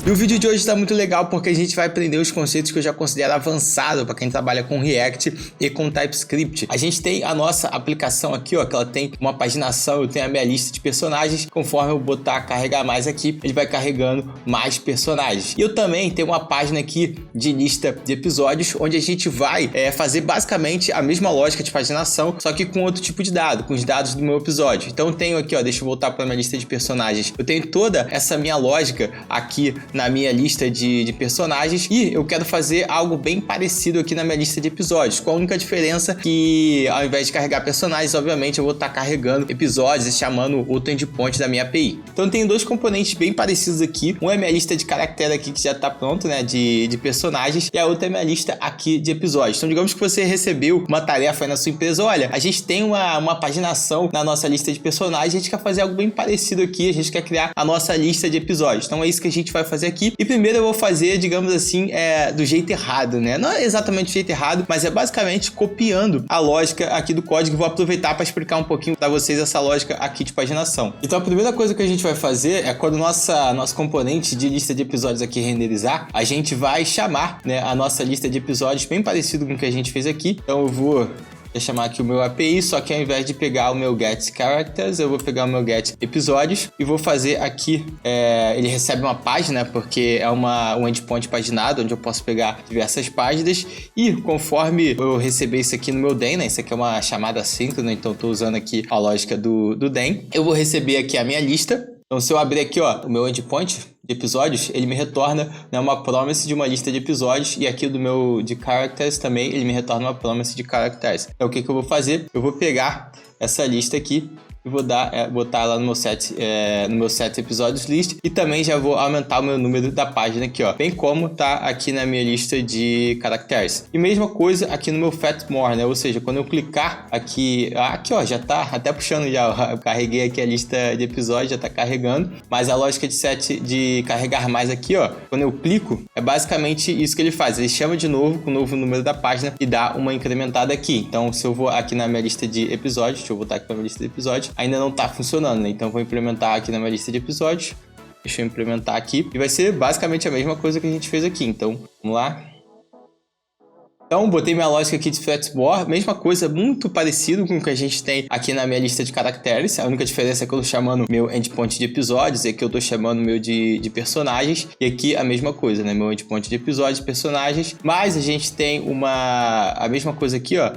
E o vídeo de hoje está muito legal porque a gente vai aprender os conceitos que eu já considero avançado para quem trabalha com React e com TypeScript. A gente tem a nossa aplicação aqui, ó, que ela tem uma paginação, eu tenho a minha lista de personagens. Conforme eu botar carregar mais aqui, ele vai carregando mais personagens. E eu também tenho uma página aqui de lista de episódios, onde a gente vai fazer basicamente a mesma lógica de paginação, só que com outro tipo de dado, com os dados do meu episódio. Então eu tenho aqui, ó, deixa eu voltar para minha lista de personagens. Eu tenho toda essa minha lógica aqui na minha lista de personagens e eu quero fazer algo bem parecido aqui na minha lista de episódios, com a única diferença que ao invés de carregar personagens, obviamente eu vou estar carregando episódios e chamando outro endpoint da minha API. Então tem dois componentes bem parecidos aqui, um é minha lista de caractere aqui que já está pronto, né, de personagens, e a outra é minha lista aqui de episódios. Então digamos que você recebeu uma tarefa aí na sua empresa, olha, a gente tem uma paginação na nossa lista de personagens, a gente quer fazer algo bem parecido aqui, a gente quer criar a nossa lista de episódios. Então é isso que a gente vai fazer aqui. E primeiro eu vou fazer, digamos assim, do jeito errado, né? Não é exatamente do jeito errado, mas é basicamente copiando a lógica aqui do código. Vou aproveitar para explicar um pouquinho para vocês essa lógica aqui de paginação. Então a primeira coisa que a gente vai fazer é quando nosso componente de lista de episódios aqui renderizar, a gente vai chamar, né, a nossa lista de episódios bem parecido com o que a gente fez aqui. Então eu vou chamar aqui o meu API, só que ao invés de pegar o meu get characters, eu vou pegar o meu get episódios e vou fazer aqui, ele recebe uma página, porque é um endpoint paginado, onde eu posso pegar diversas páginas, e conforme eu receber isso aqui no meu den, né, isso aqui é uma chamada assíncrona, então estou usando aqui a lógica do den, eu vou receber aqui a minha lista. Então se eu abrir aqui, ó, o meu endpoint de episódios, ele me retorna, né, uma promise de uma lista de episódios, e aqui do meu de characters também ele me retorna uma promise de characters. Então o que eu vou fazer? Eu vou pegar essa lista aqui e vou botar lá no meu set episódios list, e também já vou aumentar o meu número da página aqui, ó, bem como tá aqui na minha lista de caracteres. E mesma coisa aqui no meu fat more, né? Ou seja, quando eu clicar aqui, ó, já tá até puxando já, ó, eu carreguei aqui a lista de episódios, já tá carregando, mas a lógica de set de carregar mais aqui, ó, quando eu clico, é basicamente isso que ele faz. Ele chama de novo com o novo número da página e dá uma incrementada aqui. Então se eu vou aqui na minha lista de episódios, deixa eu voltar aqui para minha lista de episódios, ainda não está funcionando, né? Então vou implementar aqui na minha lista de episódios. Deixa eu implementar aqui. E vai ser basicamente a mesma coisa que a gente fez aqui. Então, vamos lá. Então, botei minha lógica aqui de flatboard, mesma coisa, muito parecido com o que a gente tem aqui na minha lista de caracteres. A única diferença é que eu estou chamando meu endpoint de episódios, e aqui eu estou chamando meu de personagens, e aqui a mesma coisa, né? Meu endpoint de episódios, personagens, mas a gente tem a mesma coisa aqui, ó,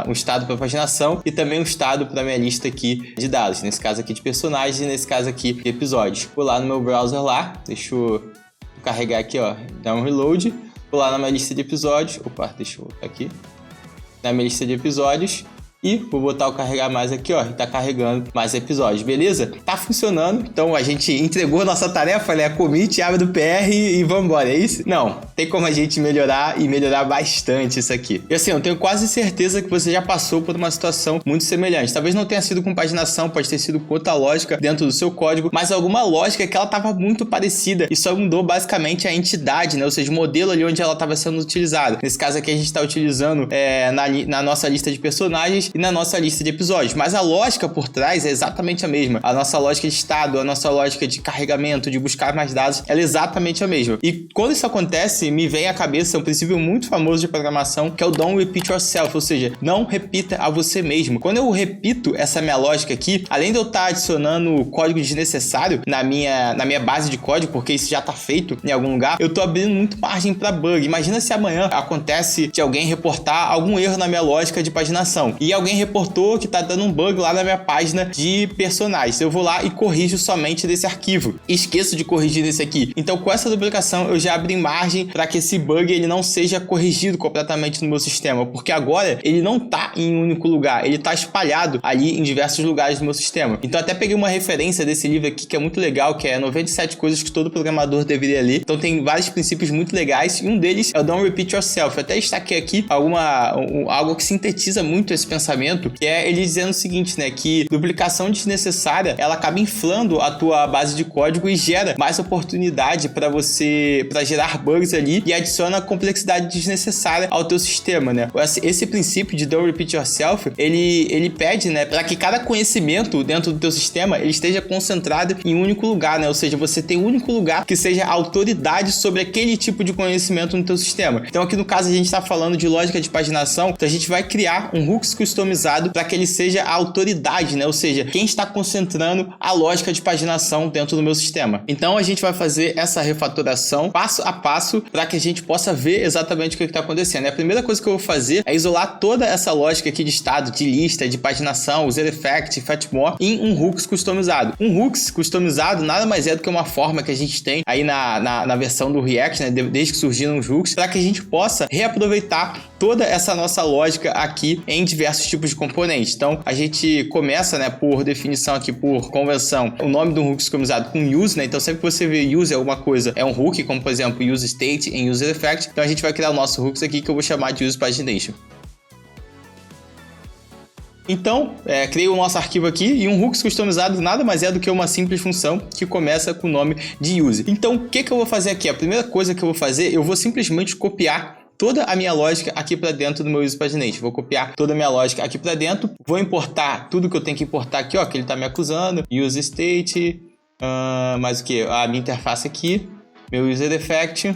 um estado para paginação e também um estado para minha lista aqui de dados, nesse caso aqui de personagens e nesse caso aqui de episódios. Vou lá no meu browser lá, deixa eu carregar aqui, ó, dar um reload. Vou lá na minha lista de episódios. Opa, deixa eu voltar aqui. Na minha lista de episódios. E vou botar o carregar mais aqui, ó, e tá carregando mais episódios, beleza? Tá funcionando, então a gente entregou a nossa tarefa, né? Commit, abre do PR e vamos embora, é isso? Não, tem como a gente melhorar e melhorar bastante isso aqui. E assim, eu tenho quase certeza que você já passou por uma situação muito semelhante. Talvez não tenha sido com paginação, pode ter sido com outra lógica dentro do seu código, mas alguma lógica que ela tava muito parecida e só mudou basicamente a entidade, né? Ou seja, o modelo ali onde ela estava sendo utilizada. Nesse caso aqui a gente está utilizando na nossa lista de personagens e na nossa lista de episódios, mas a lógica por trás é exatamente a mesma. A nossa lógica de estado, a nossa lógica de carregamento, de buscar mais dados, ela é exatamente a mesma. E quando isso acontece, me vem à cabeça um princípio muito famoso de programação, que é o don't repeat yourself, ou seja, não repita a você mesmo. Quando eu repito essa minha lógica aqui, além de eu estar adicionando código desnecessário na minha base de código, porque isso já está feito em algum lugar, eu estou abrindo muito margem para bug. Imagina se amanhã acontece de alguém reportar algum erro na minha lógica de paginação e alguém reportou que tá dando um bug lá na minha página de personagens. Eu vou lá e corrijo somente desse arquivo. Esqueço de corrigir desse aqui. Então, com essa duplicação, eu já abri margem para que esse bug ele não seja corrigido completamente no meu sistema, porque agora ele não tá em um único lugar, ele tá espalhado ali em diversos lugares do meu sistema. Então, até peguei uma referência desse livro aqui que é muito legal, que é 97 coisas que todo programador deveria ler. Então, tem vários princípios muito legais e um deles é o Don't Repeat Yourself. Eu até destaquei aqui algo que sintetiza muito esse pensamento pensamento, que é ele dizendo o seguinte, né, que duplicação desnecessária, ela acaba inflando a tua base de código e gera mais oportunidade para gerar bugs ali e adiciona complexidade desnecessária ao teu sistema, né? Esse princípio de don't repeat yourself, ele pede, né, para que cada conhecimento dentro do teu sistema ele esteja concentrado em um único lugar, né? Ou seja, você tem um único lugar que seja a autoridade sobre aquele tipo de conhecimento no teu sistema. Então aqui no caso a gente está falando de lógica de paginação, então a gente vai criar um hooks customizado para que ele seja a autoridade, né? Ou seja, quem está concentrando a lógica de paginação dentro do meu sistema. Então a gente vai fazer essa refatoração passo a passo para que a gente possa ver exatamente o que está acontecendo. E a primeira coisa que eu vou fazer é isolar toda essa lógica aqui de estado, de lista, de paginação, user effect, fatmore em um hooks customizado. Um hooks customizado nada mais é do que uma forma que a gente tem aí na versão do React, né, desde que surgiram os hooks, para que a gente possa reaproveitar toda essa nossa lógica aqui em diversos tipos de componentes. Então a gente começa, né, por definição aqui, por convenção, o nome do hook customizado com use, né? Então sempre que você vê use alguma coisa, é um hook, como por exemplo use state em user effect. Então a gente vai criar o nosso hooks aqui que eu vou chamar de use pagination. Então, criei o nosso arquivo aqui e um hooks customizado nada mais é do que uma simples função que começa com o nome de use. Então, o que eu vou fazer aqui? A primeira coisa que eu vou fazer, eu vou simplesmente copiar toda a minha lógica aqui para dentro do meu use pagination. Vou copiar toda a minha lógica aqui para dentro, vou importar tudo que eu tenho que importar aqui, ó, que ele está me acusando, use state, mais o que? A minha interface aqui, meu user effect,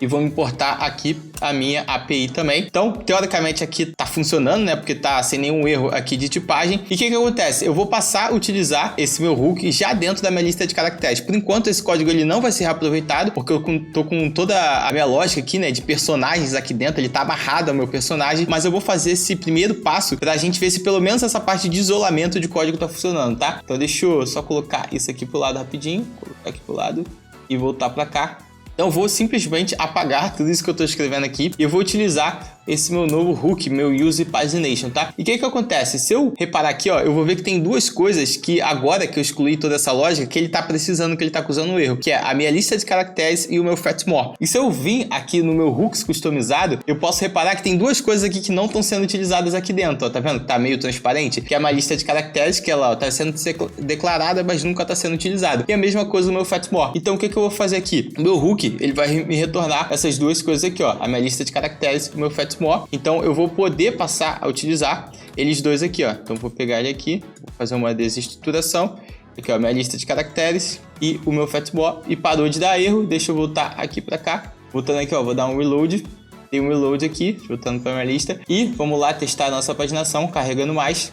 e vou importar aqui a minha API também. Então, teoricamente aqui tá funcionando, né? Porque tá sem nenhum erro aqui de tipagem. E o que acontece? Eu vou passar a utilizar esse meu hook já dentro da minha lista de caracteres. Por enquanto, esse código ele não vai ser reaproveitado, porque eu tô com toda a minha lógica aqui, né? De personagens aqui dentro. Ele tá amarrado ao meu personagem. Mas eu vou fazer esse primeiro passo pra gente ver se pelo menos essa parte de isolamento de código tá funcionando, tá? Então, deixa eu só colocar isso aqui pro lado rapidinho. Colocar aqui pro lado e voltar pra cá. Então vou simplesmente apagar tudo isso que eu estou escrevendo aqui e eu vou utilizar esse meu novo hook, meu use pagination, tá? E o que acontece? Se eu reparar aqui, ó, eu vou ver que tem duas coisas que agora que eu excluí toda essa lógica, que ele tá precisando, que ele tá acusando um erro, que é a minha lista de caracteres e o meu fatmore. E se eu vir aqui no meu hooks customizado, eu posso reparar que tem duas coisas aqui que não estão sendo utilizadas aqui dentro, ó, tá vendo? Tá meio transparente, que é uma lista de caracteres que ela, ó, tá sendo declarada, mas nunca tá sendo utilizada. E a mesma coisa no meu fatmore. Então o que eu vou fazer aqui? O meu hook, ele vai me retornar essas duas coisas aqui, ó, a minha lista de caracteres e o meu fatmore. Então eu vou poder passar a utilizar eles dois aqui, ó. Então vou pegar ele aqui, vou fazer uma desestruturação. Aqui, ó, minha lista de caracteres e o meu fatmore. E parou de dar erro, deixa eu voltar aqui para cá. Voltando aqui, ó, vou dar um reload. Tem um reload aqui, voltando para minha lista. E vamos lá testar a nossa paginação, carregando mais.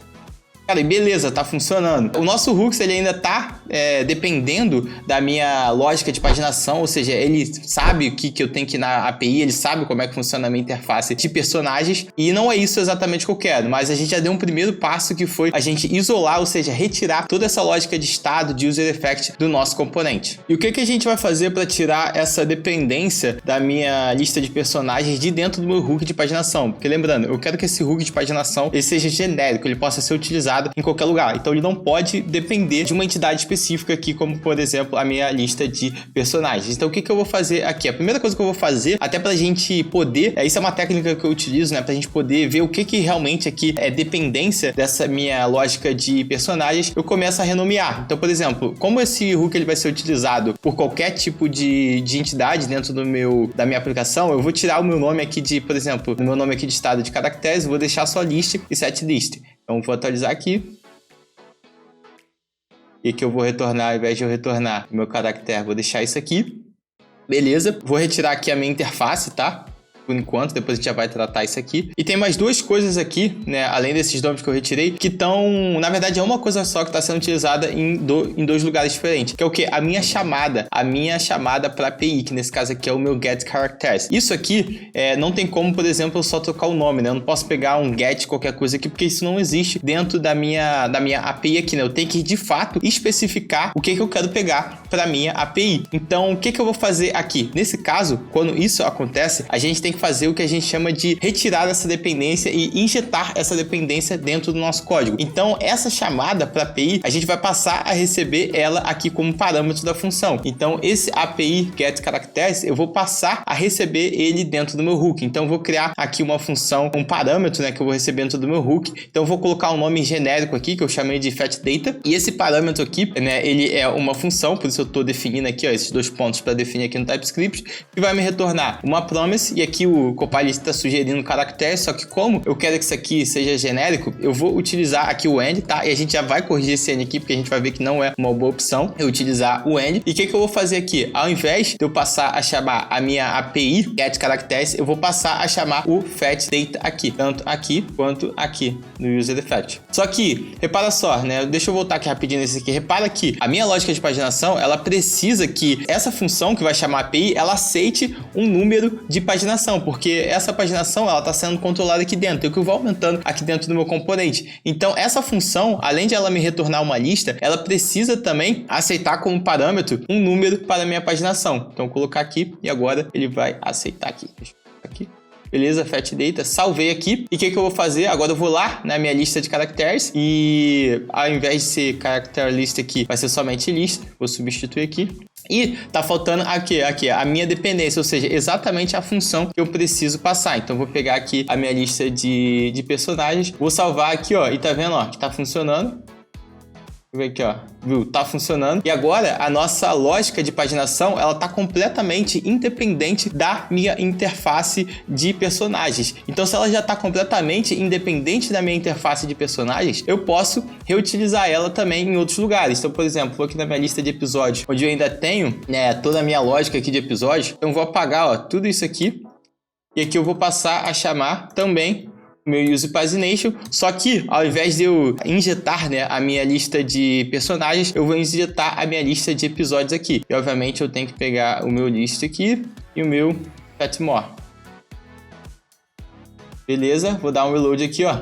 Cara, e beleza, tá funcionando. O nosso hooks, ele ainda tá dependendo da minha lógica de paginação, ou seja, ele sabe o que eu tenho que ir na API, ele sabe como é que funciona a minha interface de personagens, e não é isso exatamente que eu quero, mas a gente já deu um primeiro passo que foi a gente isolar, ou seja, retirar toda essa lógica de estado, de user effect do nosso componente. E o que a gente vai fazer para tirar essa dependência da minha lista de personagens de dentro do meu hook de paginação? Porque lembrando, eu quero que esse hook de paginação ele seja genérico, ele possa ser utilizado em qualquer lugar. Então ele não pode depender de uma entidade específica aqui, como por exemplo a minha lista de personagens. Então o que eu vou fazer aqui? A primeira coisa que eu vou fazer, até pra gente poder, isso é uma técnica que eu utilizo, né, pra gente poder ver o que realmente aqui é dependência dessa minha lógica de personagens, eu começo a renomear. Então, por exemplo, como esse hook ele vai ser utilizado por qualquer tipo de entidade dentro da minha aplicação, eu vou tirar o meu nome aqui de, por exemplo, o meu nome aqui de estado de caracteres, eu vou deixar só list e set list. Então vou atualizar aqui. E que eu vou retornar, ao invés de eu retornar o meu caractere, vou deixar isso aqui. Beleza. Vou retirar aqui a minha interface, tá? Por enquanto, depois a gente já vai tratar isso aqui. E tem mais duas coisas aqui, né, além desses nomes que eu retirei, que estão, na verdade, é uma coisa só que está sendo utilizada em dois lugares diferentes, que é o que? A minha chamada para API, que nesse caso aqui é o meu get characters. Isso aqui não tem como, por exemplo, eu só trocar o nome, né? Eu não posso pegar um get qualquer coisa aqui, porque isso não existe dentro da minha API aqui, né? Eu tenho que, de fato, especificar o que eu quero pegar para minha API. Então, o que eu vou fazer aqui? Nesse caso, quando isso acontece, a gente tem que fazer o que a gente chama de retirar essa dependência e injetar essa dependência dentro do nosso código. Então, essa chamada para API, a gente vai passar a receber ela aqui como parâmetro da função. Então, esse API getCharacters, eu vou passar a receber ele dentro do meu hook. Então, eu vou criar aqui uma função, um parâmetro, né, que eu vou receber dentro do meu hook. Então, eu vou colocar um nome genérico aqui, que eu chamei de fetchData. E esse parâmetro aqui, né, ele é uma função, por isso eu estou definindo aqui, ó, esses 2 pontos para definir aqui no TypeScript, que vai me retornar uma promise, e aqui o Copilot está sugerindo caractere, só que como eu quero que isso aqui seja genérico, eu vou utilizar aqui o end, tá? E a gente já vai corrigir esse end aqui, porque a gente vai ver que não é uma boa opção eu utilizar o end. E o que eu vou fazer aqui? Ao invés de eu passar a chamar a minha API getCharacters, eu vou passar a chamar o fetchData aqui, tanto aqui quanto aqui no userDefetch. Só que, repara só, né? Deixa eu voltar aqui rapidinho nesse aqui. Repara que a minha lógica de paginação, ela precisa que essa função que vai chamar a API, ela aceite um número de paginação, porque essa paginação, ela está sendo controlada aqui dentro, então eu vou aumentando aqui dentro do meu componente. Então, essa função, além de ela me retornar uma lista, ela precisa também aceitar como parâmetro um número para a minha paginação. Então, eu vou colocar aqui e agora ele vai aceitar aqui. Deixa eu colocar aqui. Beleza, fetchData, salvei aqui. E o que eu vou fazer? Agora eu vou lá na minha lista de caracteres e ao invés de ser character list aqui, vai ser somente list. Vou substituir aqui. E tá faltando aqui a minha dependência, ou seja, exatamente a função que eu preciso passar. Então, eu vou pegar aqui a minha lista de personagens, vou salvar aqui, ó, e tá vendo, ó, que tá funcionando. Vou ver aqui, ó, viu? Tá funcionando. E agora, a nossa lógica de paginação, ela tá completamente independente da minha interface de personagens. Então, se ela já tá completamente independente da minha interface de personagens, eu posso reutilizar ela também em outros lugares. Então, por exemplo, vou aqui na minha lista de episódios, onde eu ainda tenho, né, toda a minha lógica aqui de episódios. Então, eu vou apagar, ó, tudo isso aqui. E aqui eu vou passar a chamar também meu use pagination, só que ao invés de eu injetar, né, a minha lista de personagens, eu vou injetar a minha lista de episódios aqui. E obviamente eu tenho que pegar o meu list aqui e o meu Petmore. Beleza, vou dar um reload aqui, ó.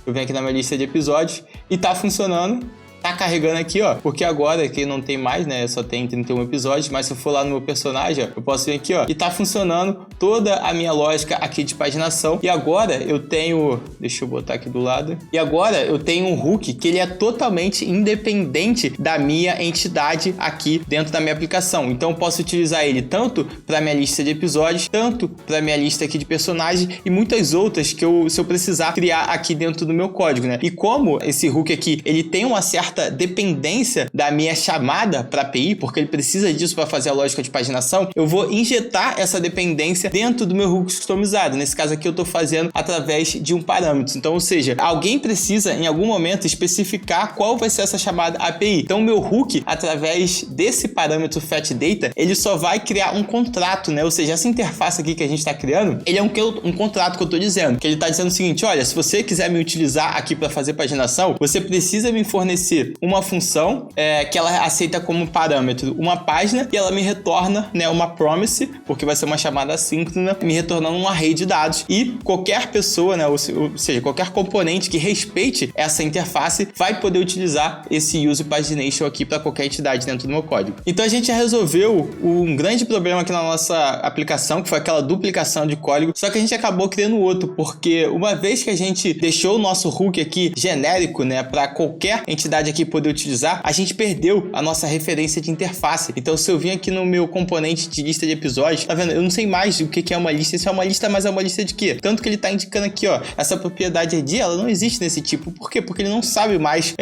Eu venho aqui na minha lista de episódios e tá funcionando. Tá carregando aqui, ó, porque agora aqui não tem mais, né, só tem 31 episódios, mas se eu for lá no meu personagem, ó, eu posso vir aqui, ó, e tá funcionando toda a minha lógica aqui de paginação. E agora eu tenho, deixa eu botar aqui do lado, e agora eu tenho um hook que ele é totalmente independente da minha entidade aqui dentro da minha aplicação. Então eu posso utilizar ele tanto para minha lista de episódios, tanto para minha lista aqui de personagens e muitas outras que se eu precisar criar aqui dentro do meu código, né? E como esse hook aqui, ele tem uma certa dependência da minha chamada para API, porque ele precisa disso para fazer a lógica de paginação, eu vou injetar essa dependência dentro do meu hook customizado. Nesse caso aqui eu estou fazendo através de um parâmetro. Então, ou seja, alguém precisa em algum momento especificar qual vai ser essa chamada API. Então, o meu hook, através desse parâmetro fetchData, ele só vai criar um contrato, né? Ou seja, essa interface aqui que a gente está criando, ele é um contrato que eu estou dizendo, que ele está dizendo o seguinte: olha, se você quiser me utilizar aqui para fazer paginação, você precisa me fornecer uma função que ela aceita como parâmetro uma página e ela me retorna, né, uma promise, porque vai ser uma chamada assíncrona, me retornando um array de dados. E qualquer pessoa, né, ou seja, qualquer componente que respeite essa interface vai poder utilizar esse use pagination aqui para qualquer entidade dentro do meu código. Então a gente já resolveu um grande problema aqui na nossa aplicação, que foi aquela duplicação de código, só que a gente acabou criando outro, porque uma vez que a gente deixou o nosso hook aqui genérico, né, para qualquer entidade aqui poder utilizar, a gente perdeu a nossa referência de interface. Então, se eu vim aqui no meu componente de lista de episódios, tá vendo? Eu não sei mais o que é uma lista. Se é uma lista, mas é uma lista de quê? Tanto que ele tá indicando aqui, ó, essa propriedade ID, ela não existe nesse tipo. Por quê? Porque ele não sabe mais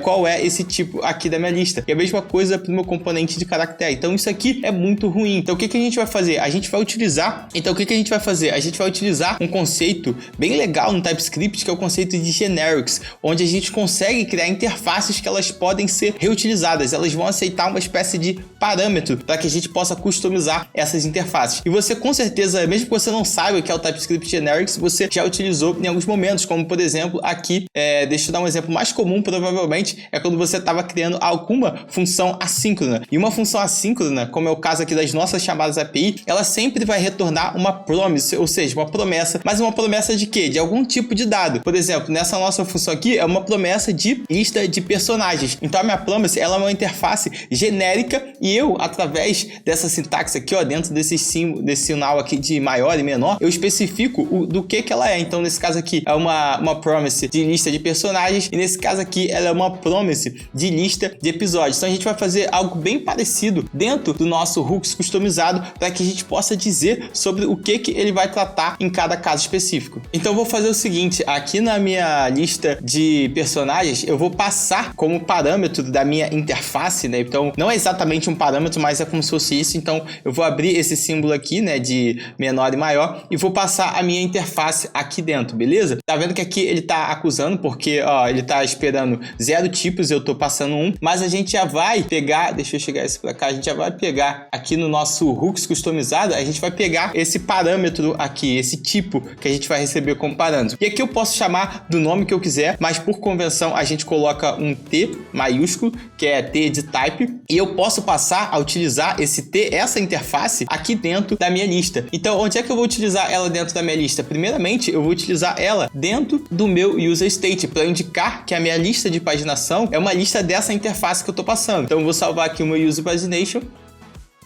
qual é esse tipo aqui da minha lista. E a mesma coisa pro meu componente de caractere. Então, isso aqui é muito ruim. Então, o que a gente vai fazer? A gente vai utilizar... Então, o que a gente vai fazer? A gente vai utilizar um conceito bem legal no TypeScript, que é o conceito de generics, onde a gente consegue criar interfaces que elas podem ser reutilizadas, elas vão aceitar uma espécie de parâmetro para que a gente possa customizar essas interfaces. E você com certeza, mesmo que você não saiba o que é o TypeScript Generics, você já utilizou em alguns momentos, como por exemplo aqui, deixa eu dar um exemplo mais comum, provavelmente, é quando você estava criando alguma função assíncrona. E uma função assíncrona, como é o caso aqui das nossas chamadas API, ela sempre vai retornar uma promise, ou seja, uma promessa, mas uma promessa de quê? De algum tipo de dado. Por exemplo, nessa nossa função aqui é uma promessa de lista de personagens. personagens. Então a minha promise, ela é uma interface genérica e eu, através dessa sintaxe aqui, ó, dentro desse sinal aqui de maior e menor, eu especifico do que ela é. Então nesse caso aqui é uma promise de lista de personagens e nesse caso aqui ela é uma promise de lista de episódios. Então a gente vai fazer algo bem parecido dentro do nosso hooks customizado para que a gente possa dizer sobre o que ele vai tratar em cada caso específico. Então eu vou fazer o seguinte, aqui na minha lista de personagens eu vou passar como parâmetro da minha interface, né? Então não é exatamente um parâmetro, mas é como se fosse isso. Então eu vou abrir esse símbolo aqui, né, de menor e maior e vou passar a minha interface aqui dentro, beleza? Tá vendo que aqui ele tá acusando porque, ó, ele tá esperando 0 tipos, eu tô passando 1, mas a gente já vai pegar, deixa eu chegar esse pra cá, a gente já vai pegar aqui no nosso hooks customizado, a gente vai pegar esse parâmetro aqui, esse tipo que a gente vai receber como parâmetro. E aqui eu posso chamar do nome que eu quiser, mas por convenção a gente coloca um T maiúsculo, que é T de type, e eu posso passar a utilizar esse T, essa interface aqui dentro da minha lista. Então, onde é que eu vou utilizar ela dentro da minha lista? Primeiramente, eu vou utilizar ela dentro do meu user state, para indicar que a minha lista de paginação é uma lista dessa interface que eu estou passando. Então, eu vou salvar aqui o meu user pagination.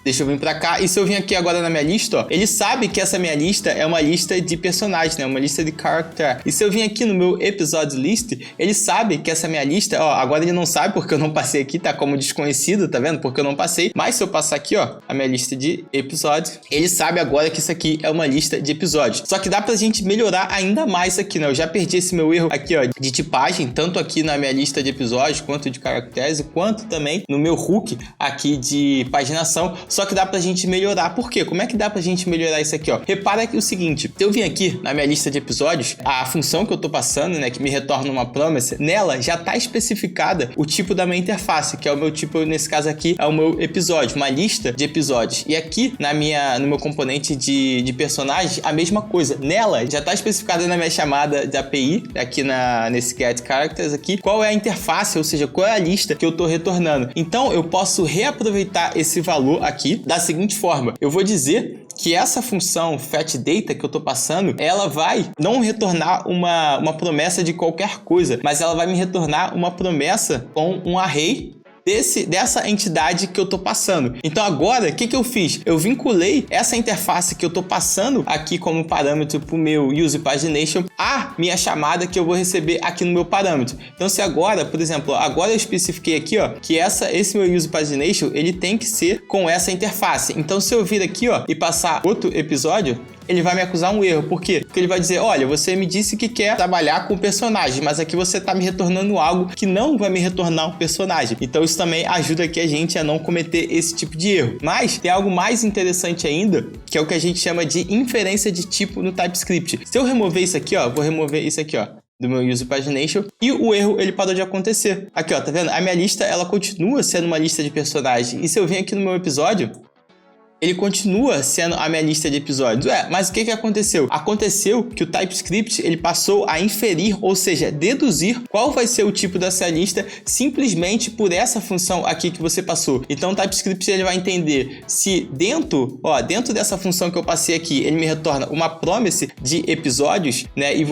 Deixa eu vir pra cá, e se eu vir aqui agora na minha lista, ó, ele sabe que essa minha lista é uma lista de personagens, né, uma lista de character. E se eu vir aqui no meu episode list, ele sabe que essa minha lista, ó, agora ele não sabe porque eu não passei aqui, tá como desconhecido, tá vendo? Porque eu não passei, mas se eu passar aqui, ó, a minha lista de episódios, ele sabe agora que isso aqui é uma lista de episódios. Só que dá pra gente melhorar ainda mais isso aqui, né, eu já perdi esse meu erro aqui, ó, de tipagem, tanto aqui na minha lista de episódios, quanto de caracteres, quanto também no meu hook aqui de paginação. Só que dá pra gente melhorar. Por quê? Como é que dá pra gente melhorar isso aqui, ó? Repara que o seguinte, se eu vim aqui na minha lista de episódios, a função que eu tô passando, né, que me retorna uma promise, nela já tá especificada o tipo da minha interface, que é o meu tipo, nesse caso aqui, é o meu episódio, uma lista de episódios. E aqui no meu componente de personagens, a mesma coisa. Nela já tá especificada na minha chamada de API, aqui nesse get characters aqui, qual é a interface, ou seja, qual é a lista que eu tô retornando. Então eu posso reaproveitar esse valor aqui da seguinte forma, eu vou dizer que essa função fetchData que eu tô passando, ela vai não retornar uma promessa de qualquer coisa, mas ela vai me retornar uma promessa com um array dessa entidade que eu tô passando. Então agora, o que eu fiz? Eu vinculei essa interface que eu tô passando aqui como parâmetro pro meu user pagination a minha chamada que eu vou receber aqui no meu parâmetro. Então se agora, por exemplo, agora eu especifiquei aqui, ó, que esse meu user pagination, ele tem que ser com essa interface. Então se eu vir aqui, ó, e passar outro episódio, ele vai me acusar um erro. Por quê? Porque ele vai dizer, olha, você me disse que quer trabalhar com personagem, mas aqui você tá me retornando algo que não vai me retornar um personagem. Então isso também ajuda aqui a gente a não cometer esse tipo de erro. Mas tem algo mais interessante ainda, que é o que a gente chama de inferência de tipo no TypeScript. Se eu remover isso aqui, ó, vou remover isso aqui, ó, do meu user pagination, e o erro ele parou de acontecer. Aqui, ó, tá vendo? A minha lista, ela continua sendo uma lista de personagens. E se eu vir aqui no meu episódio, ele continua sendo a minha lista de episódios. Mas o que aconteceu? Aconteceu que o TypeScript ele passou a inferir, ou seja, deduzir qual vai ser o tipo dessa lista simplesmente por essa função aqui que você passou. Então o TypeScript ele vai entender se dentro dessa função que eu passei aqui, ele me retorna uma promise de episódios, né? E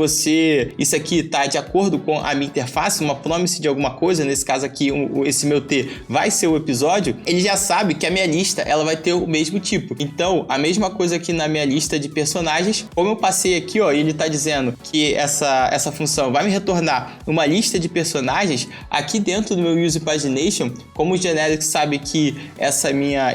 isso aqui tá de acordo com a minha interface, uma promise de alguma coisa, nesse caso aqui, esse meu T vai ser o episódio, ele já sabe que a minha lista ela vai ter o mesmo tipo. Então, a mesma coisa aqui na minha lista de personagens, como eu passei aqui, ó, e ele tá dizendo que essa função vai me retornar uma lista de personagens, aqui dentro do meu user pagination, como o generic sabe que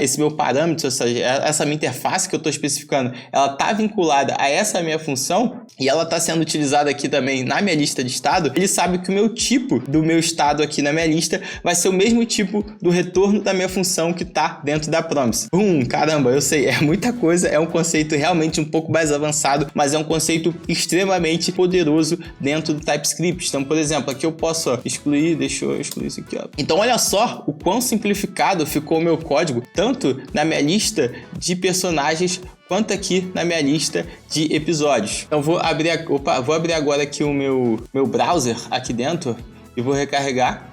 esse meu parâmetro, ou seja, essa minha interface que eu tô especificando, ela tá vinculada a essa minha função, e ela tá sendo utilizada aqui também na minha lista de estado, ele sabe que o meu tipo do meu estado aqui na minha lista vai ser o mesmo tipo do retorno da minha função que tá dentro da promise. Caramba, eu sei, é muita coisa, é um conceito realmente um pouco mais avançado, mas é um conceito extremamente poderoso dentro do TypeScript. Então, por exemplo, aqui eu posso excluir, deixa eu excluir isso aqui, ó. Então, olha só o quão simplificado ficou o meu código, tanto na minha lista de personagens, quanto aqui na minha lista de episódios. Então, vou abrir agora aqui o meu browser aqui dentro e vou recarregar.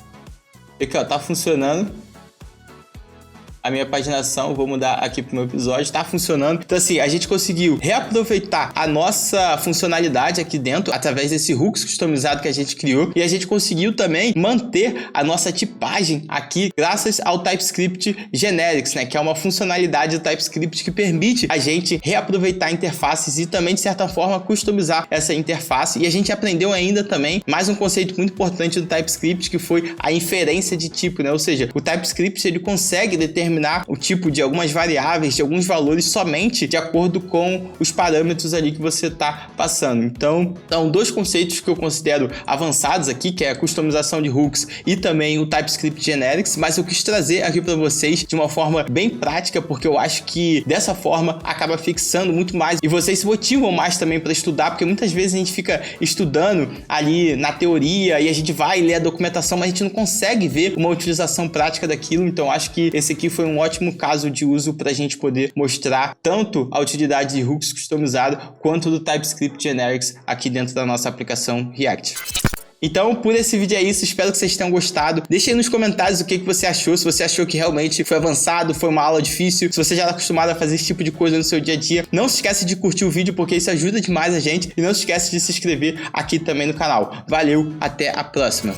Aqui, ó, tá funcionando. a minha paginação, vou mudar aqui pro meu episódio, tá funcionando. Então assim, a gente conseguiu reaproveitar a nossa funcionalidade aqui dentro, através desse hooks customizado que a gente criou, e a gente conseguiu também manter a nossa tipagem aqui, graças ao TypeScript Generics, né, que é uma funcionalidade do TypeScript que permite a gente reaproveitar interfaces e também, de certa forma, customizar essa interface. E a gente aprendeu ainda também mais um conceito muito importante do TypeScript, que foi a inferência de tipo, né? Ou seja, o TypeScript ele consegue determinar o tipo de algumas variáveis, de alguns valores somente de acordo com os parâmetros ali que você está passando. Então, são dois conceitos que eu considero avançados aqui, que é a customização de hooks e também o TypeScript Generics, mas eu quis trazer aqui para vocês de uma forma bem prática, porque eu acho que dessa forma acaba fixando muito mais e vocês se motivam mais também para estudar, porque muitas vezes a gente fica estudando ali na teoria e a gente vai ler a documentação, mas a gente não consegue ver uma utilização prática daquilo. Então acho que esse aqui foi um ótimo caso de uso para a gente poder mostrar tanto a utilidade de hooks customizado quanto do TypeScript Generics aqui dentro da nossa aplicação React. Então, por esse vídeo é isso, espero que vocês tenham gostado. Deixe aí nos comentários o que você achou, se você achou que realmente foi avançado, foi uma aula difícil, se você já está acostumado a fazer esse tipo de coisa no seu dia a dia. Não se esquece de curtir o vídeo, porque isso ajuda demais a gente, e não se esquece de se inscrever aqui também no canal. Valeu, até a próxima!